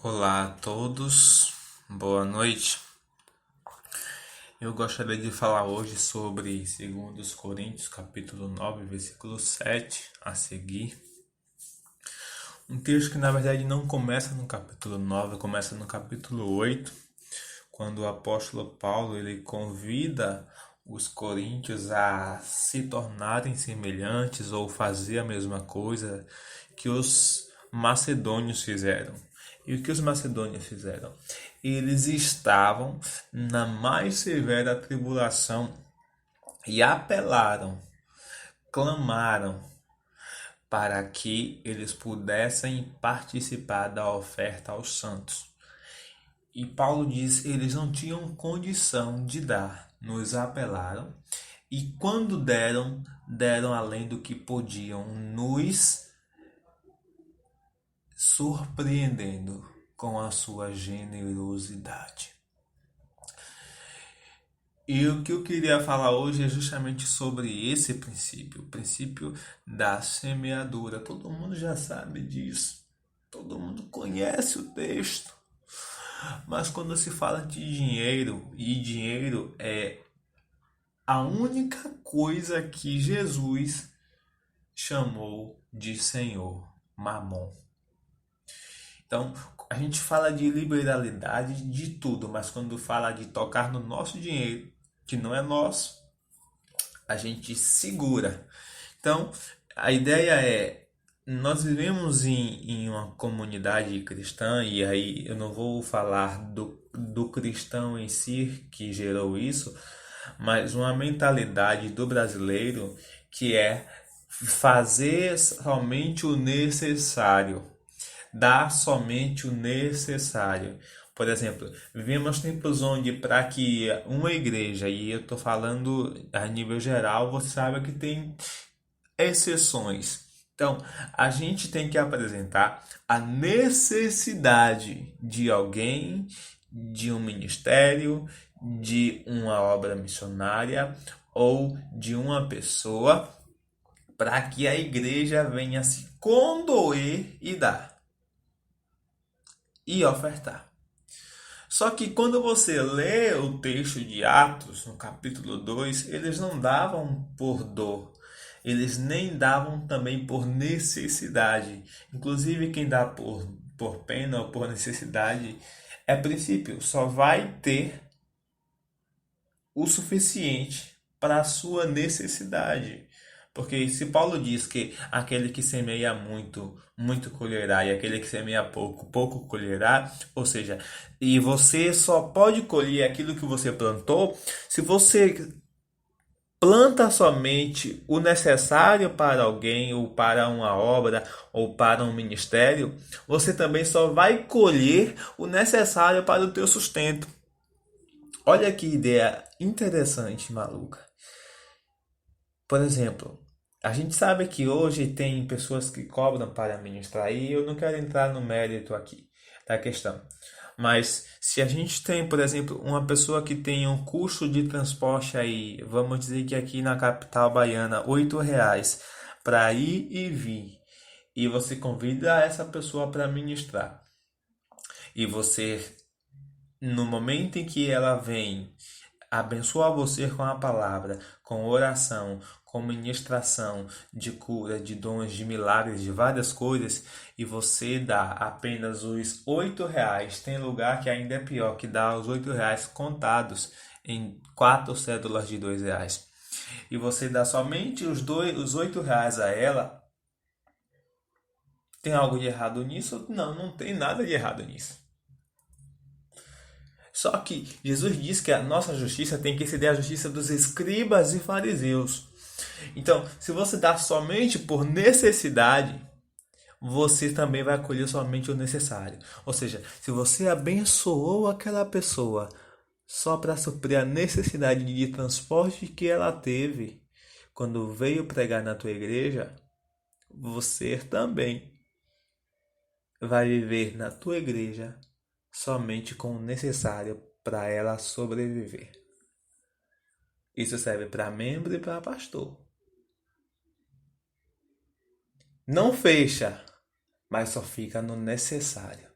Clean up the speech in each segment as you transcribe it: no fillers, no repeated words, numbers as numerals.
Olá a todos, boa noite. Eu gostaria de falar hoje sobre 2 Coríntios, capítulo 9, versículo 7 a seguir. Um texto que na verdade não começa no capítulo 9, começa no capítulo 8, quando o apóstolo Paulo ele convida os coríntios a se tornarem semelhantes ou fazer a mesma coisa que os macedônios fizeram. E o que os macedônios fizeram? Eles estavam na mais severa tribulação e apelaram, clamaram para que eles pudessem participar da oferta aos santos. E Paulo diz que eles não tinham condição de dar, nos apelaram, e quando deram, deram além do que podiam, nos surpreendendo com a sua generosidade. E o que eu queria falar hoje é justamente sobre esse princípio, o princípio da semeadura. Todo mundo já sabe disso, todo mundo conhece o texto. Mas quando se fala de dinheiro, e dinheiro é a única coisa que Jesus chamou de Senhor, Mamon. Então, a gente fala de liberalidade de tudo, mas quando fala de tocar no nosso dinheiro, que não é nosso, a gente segura. Então, a ideia é, nós vivemos em uma comunidade cristã, e aí eu não vou falar do cristão em si que gerou isso, mas uma mentalidade do brasileiro que é fazer somente o necessário, dar somente o necessário. Por exemplo, vivemos tempos onde para que uma igreja, e eu estou falando a nível geral, você sabe que tem exceções. Então, a gente tem que apresentar a necessidade de alguém, de um ministério, de uma obra missionária ou de uma pessoa para que a igreja venha se condoer e dar e ofertar. Só que quando você lê o texto de Atos, no capítulo 2, eles não davam por dor, eles nem davam também por necessidade. Inclusive, quem dá por pena ou por necessidade é princípio, só vai ter o suficiente para a sua necessidade. Porque se Paulo diz que aquele que semeia muito, muito colherá, e aquele que semeia pouco, pouco colherá, ou seja, e você só pode colher aquilo que você plantou se você planta somente o necessário para alguém, ou para uma obra, ou para um ministério, você também só vai colher o necessário para o teu sustento. Olha que ideia interessante, maluca. Por exemplo, a gente sabe que hoje tem pessoas que cobram para ministrar, e eu não quero entrar no mérito aqui da questão. Mas se a gente tem, por exemplo, uma pessoa que tem um custo de transporte aí, vamos dizer que aqui na capital baiana, R$ 8 para ir e vir, e você convida essa pessoa para ministrar, e você, no momento em que ela vem, abençoa você com a palavra, com oração, com ministração de cura, de dons, de milagres, de várias coisas, e você dá apenas os R$ 8. Tem lugar que ainda é pior, que dá os R$ 8 contados em 4 cédulas de R$ 2. E você dá somente os R$ 8 a ela. Tem algo de errado nisso? Não, não tem nada de errado nisso. Só que Jesus diz que a nossa justiça tem que exceder a justiça dos escribas e fariseus. Então, se você dá somente por necessidade, você também vai colher somente o necessário. Ou seja, se você abençoou aquela pessoa só para suprir a necessidade de transporte que ela teve quando veio pregar na tua igreja, você também vai viver na tua igreja somente com o necessário para ela sobreviver. Isso serve para membro e para pastor. Não fecha, mas só fica no necessário.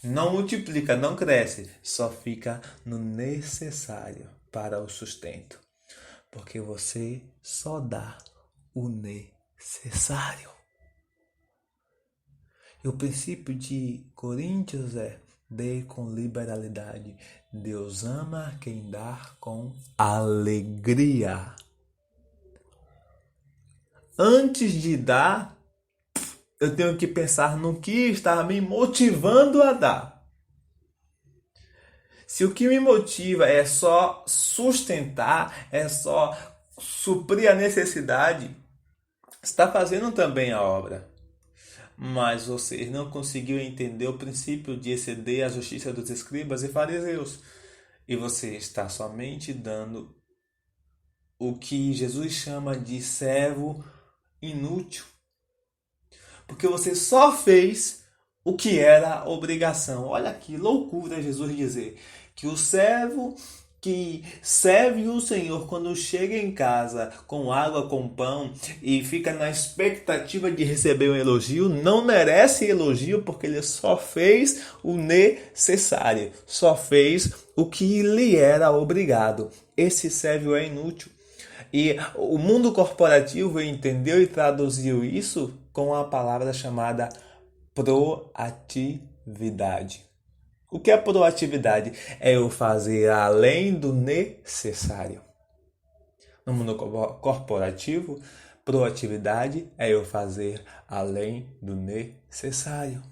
Não multiplica, não cresce, só fica no necessário para o sustento. Porque você só dá o necessário. E o princípio de Coríntios é: dê com liberalidade. Deus ama quem dá com alegria. Antes de dar, eu tenho que pensar no que está me motivando a dar. Se o que me motiva é só sustentar, é só suprir a necessidade, está fazendo também a obra. Mas você não conseguiu entender o princípio de exceder a justiça dos escribas e fariseus. E você está somente dando o que Jesus chama de servo inútil. Porque você só fez o que era obrigação. Olha que loucura Jesus dizer que o servo que serve o Senhor quando chega em casa com água, com pão e fica na expectativa de receber um elogio, não merece elogio porque ele só fez o necessário, só fez o que lhe era obrigado. Esse servo é inútil. E o mundo corporativo entendeu e traduziu isso com a palavra chamada proatividade. O que é proatividade? É eu fazer além do necessário. No mundo corporativo, proatividade é eu fazer além do necessário.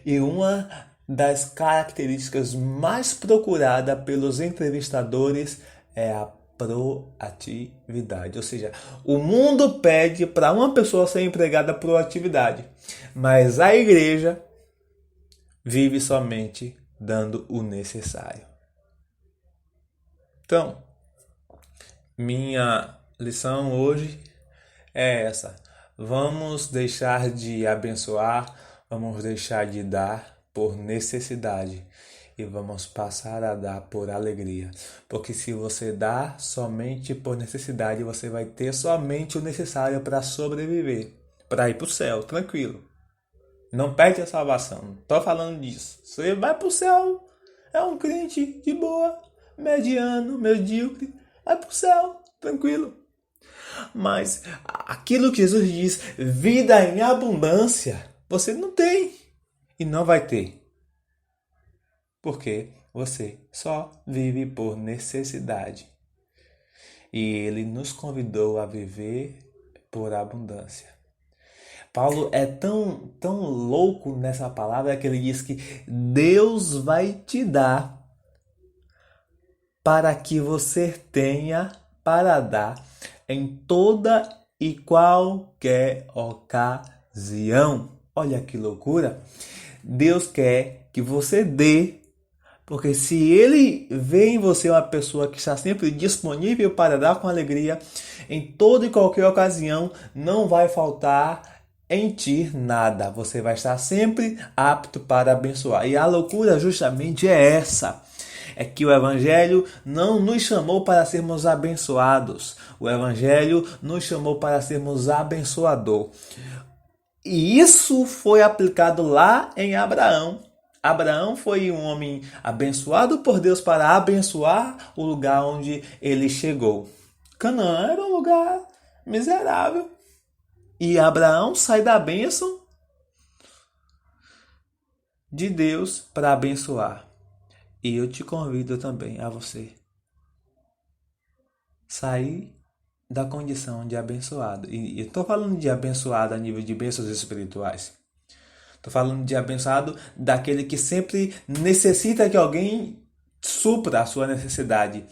E uma das características mais procuradas pelos entrevistadores é a proatividade. Ou seja, o mundo pede para uma pessoa ser empregada proatividade, mas a igreja vive somente dando o necessário. Então, minha lição hoje é essa. Vamos deixar de abençoar, vamos deixar de dar por necessidade e vamos passar a dar por alegria. Porque se você dá somente por necessidade, você vai ter somente o necessário para sobreviver, para ir para o céu, tranquilo. Não perde a salvação, não estou falando disso. Você vai para o céu, é um crente de boa, mediano, medíocre, vai para o céu, tranquilo. Mas aquilo que Jesus diz, vida em abundância, você não tem e não vai ter. Porque você só vive por necessidade. E ele nos convidou a viver por abundância. Paulo é tão louco nessa palavra que ele diz que Deus vai te dar para que você tenha para dar em toda e qualquer ocasião. Olha que loucura! Deus quer que você dê, porque se ele vê em você uma pessoa que está sempre disponível para dar com alegria, em toda e qualquer ocasião, não vai faltar em ti nada. Você vai estar sempre apto para abençoar. E a loucura justamente é essa. É que o Evangelho não nos chamou para sermos abençoados. O Evangelho nos chamou para sermos abençoador. E isso foi aplicado lá em Abraão. Abraão foi um homem abençoado por Deus para abençoar o lugar onde ele chegou. Canaã era um lugar miserável. E Abraão sai da bênção de Deus para abençoar. E eu te convido também a você sair da condição de abençoado. E estou falando de abençoado a nível de bênçãos espirituais. Estou falando de abençoado daquele que sempre necessita que alguém supra a sua necessidade.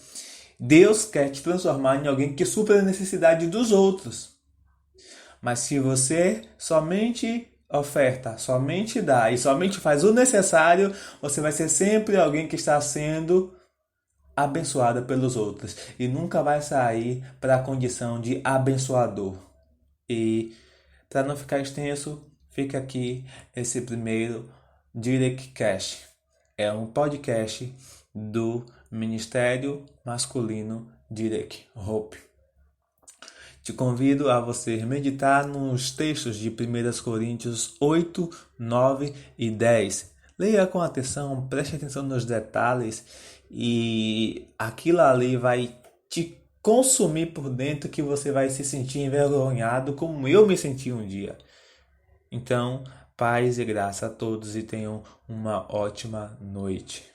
Deus quer te transformar em alguém que supra a necessidade dos outros. Mas se você somente oferta, somente dá e somente faz o necessário, você vai ser sempre alguém que está sendo abençoado pelos outros e nunca vai sair para a condição de abençoador. E para não ficar extenso, fica aqui esse primeiro Directcast. É um podcast do Ministério Masculino Direct Hope. Te convido a você meditar nos textos de 1 Coríntios 8, 9 e 10. Leia com atenção, preste atenção nos detalhes e aquilo ali vai te consumir por dentro que você vai se sentir envergonhado como eu me senti um dia. Então, paz e graça a todos e tenham uma ótima noite.